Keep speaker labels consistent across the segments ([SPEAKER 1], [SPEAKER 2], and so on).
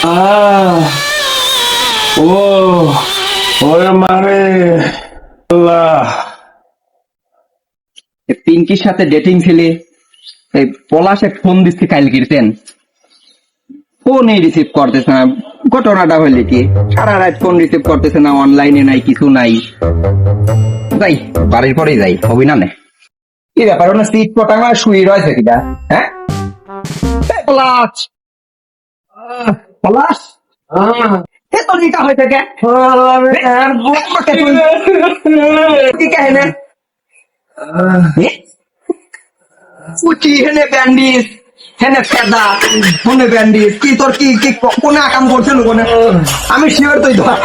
[SPEAKER 1] আহ ও ওরে মারে আল্লাহ।
[SPEAKER 2] পিঙ্কির সাথে ডেটিং ছেলে এই পলাশে ফোন দিচ্ছে কালকিরতেন, ফোনই রিসিভ করতেছে না। ঘটনাটা হইলে কি, সারা রাত ফোন রিসিভ করতেছে না, অনলাইনে নাই, কিছু নাই। যাই বাড়ির পরেই যাই, হবি না কি ব্যাপার, ওনা সিট পটাঙ্গা শুয়ে রয়েছে কিনা? হ্যাঁ পলাশ, পলাশ হে তোর নিটা হয়ে থাকে কি কাহিনী? উচি হেনে ব্যান্ডিস, হেনে ফেদা, মনে ব্যান্ডিস, কি তোর কি কি কোনে আকাম করছে কোনে? আমি শিওর তুই ধর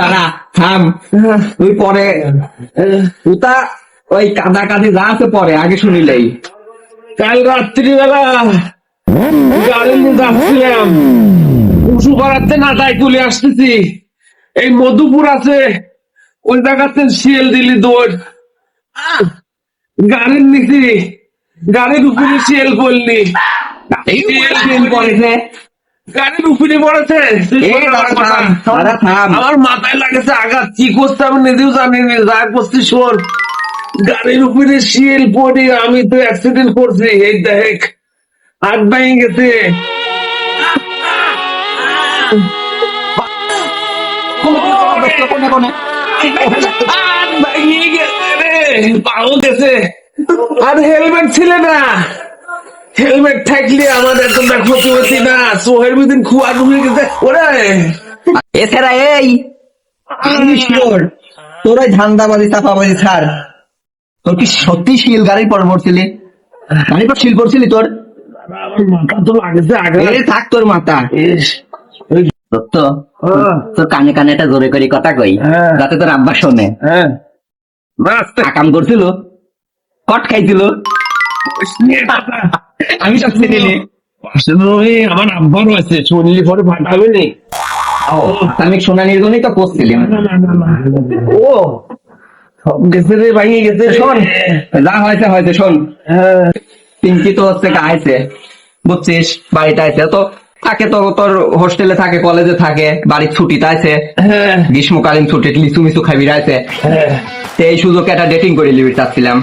[SPEAKER 2] দাদা থাম, তুই পরে উতা ওই কাদা কাদে যা আছে পরে, আগে শুনিলেই।
[SPEAKER 1] কাল রাত্রিবেলা গাড়ি নিয়ে যাচ্ছিলাম, উঁচু করাতে না তাই তুলে আসতেছি। এই মধুপুর আছে, ওই জায়গাতে শিয়াল দিলি দৌড়, গাড়ির নিচে গাড়ির উপরে শিয়াল পড়লি,
[SPEAKER 2] পড়েছে
[SPEAKER 1] গাড়ির উপরে পড়েছে। আমার মাথায় লাগেছে আঘাত, কি করছে আমি নিজেও জানি না, যা করছি শোন। গাড়ির উপরে শিয়াল পড়ে আমি তো অ্যাক্সিডেন্ট করছি, এই দেখ হাত ভেঙে গেছে। আর হেলমেট ছিল না, হেলমেট থাকলে আমাদের তো ক্ষতি হতি না। সোহের বিদিন খুয়া ঢুকে গেছে ওরে।
[SPEAKER 2] এছাড়া এই আমি শিওর তোর ওই ধান্দাবাজি চাপাবাজি ছাড়, তোর কি সত্যি শিল গাড়ির পর পড়ছিলি? গাড়ির পর শিল পড়ছিলি তোর?
[SPEAKER 1] আমার মাথা তো লাগছে আগে।
[SPEAKER 2] থাক তোর মাথা দত্ত, তোর কানে কানে একটা জোরে করে কথা কই, যাতে তোর আব্বা শোনে। আকাম করছিল, কট খাইছিল, আমি সব চিনি।
[SPEAKER 1] আমার আব্বারও আছে, শুনলি পরে ফাটাবে নি।
[SPEAKER 2] আমি সোনালির জন্যই তো করছিলাম।
[SPEAKER 1] ও সব গেছে রে, ভাঙিয়ে গেছে।
[SPEAKER 2] শোন যা হয়েছে হয়েছে, শোন পিঙ্কি তো হচ্ছে আইছে, বুঝছিস, বাড়িতে আইছে তো, থাকে তো তোর হোস্টেলে থাকে, কলেজে থাকে, বাড়ির ছুটিতে আছে, গ্রীষ্মকালীন ছুটি, লিচু মিচু খাবি আছে। এই সুযোগে একটা ডেটিং করে লিবি চাচ্ছিলাম।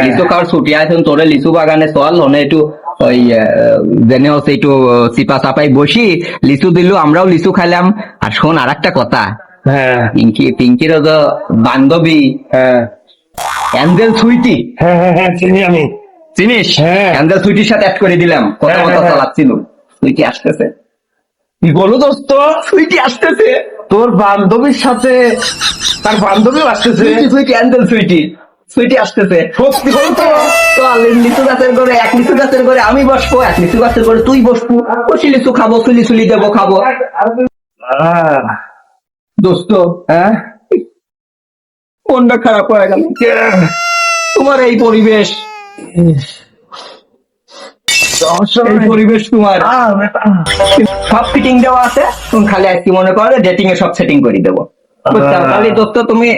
[SPEAKER 2] লিচু খাওয়ার ছুটি আছে, তোরে লিচু বাগানে চল, হনে একটু ওই জেনে হচ্ছে একটু চিপা চাপাই বসি, লিচু দিল, আমরাও লিচু খাইলাম। আর শোন আর একটা কথা, পিঙ্কির তো বান্ধবী অ্যাঞ্জেল সুইটি,
[SPEAKER 1] চিনি আমি।
[SPEAKER 2] চিনিস? অ্যাঞ্জেল সুইটির সাথে অ্যাড করে দিলাম, কথা কথা চালাচ্ছিল। সুইটি আসতেছে।
[SPEAKER 1] কি বলো দোস্ত?
[SPEAKER 2] সুইটি আসতেছে,
[SPEAKER 1] তোর বান্ধবীর সাথে তার বান্ধবীও আসতেছে?
[SPEAKER 2] সুইটি অ্যাঞ্জেল সুইটি, সুইটি আসতেছে।
[SPEAKER 1] সত্যি বলো তো?
[SPEAKER 2] লিচু গাছের করে, এক লিচু গাছের করে আমি বসবো, এক লিচু গাছের করে তুই বসবো, বসি লিচু খাবো, চুলি চুলি দেবো, খাবো। দোস্ত মনটা খারাপ হয়ে গেল, তোমার এই পরিবেশ, এই পরিবেশ তোমার সব ফিটিং দেওয়া আছে, তুমি খালি আজকে মনে করো ডেটিং এ সব সেটিং করে দেবো। খালি দোস্ত তুমি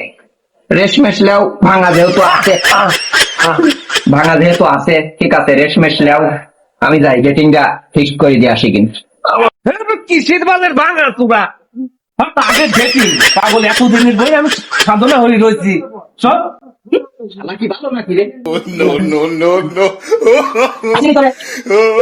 [SPEAKER 2] রেশমেশ লেও, ভাঙা যেহেতু আছে, ভাঙা যেহেতু আছে, ঠিক আছে রেশমেশ লেও, আমি যাই ডেটিংটা ফিক্স করে দিয়ে আসি। কিন্তু
[SPEAKER 1] কিসের বালের ভাঙা তোরা আগে ডেটিং পাগল, এতদিনের ধরে আমি সাধনা হয়ে রয়েছি সব।
[SPEAKER 2] শালা কি ভালো নাকি রে?
[SPEAKER 3] No, no, no, no.
[SPEAKER 2] আসি করে।
[SPEAKER 3] Oh.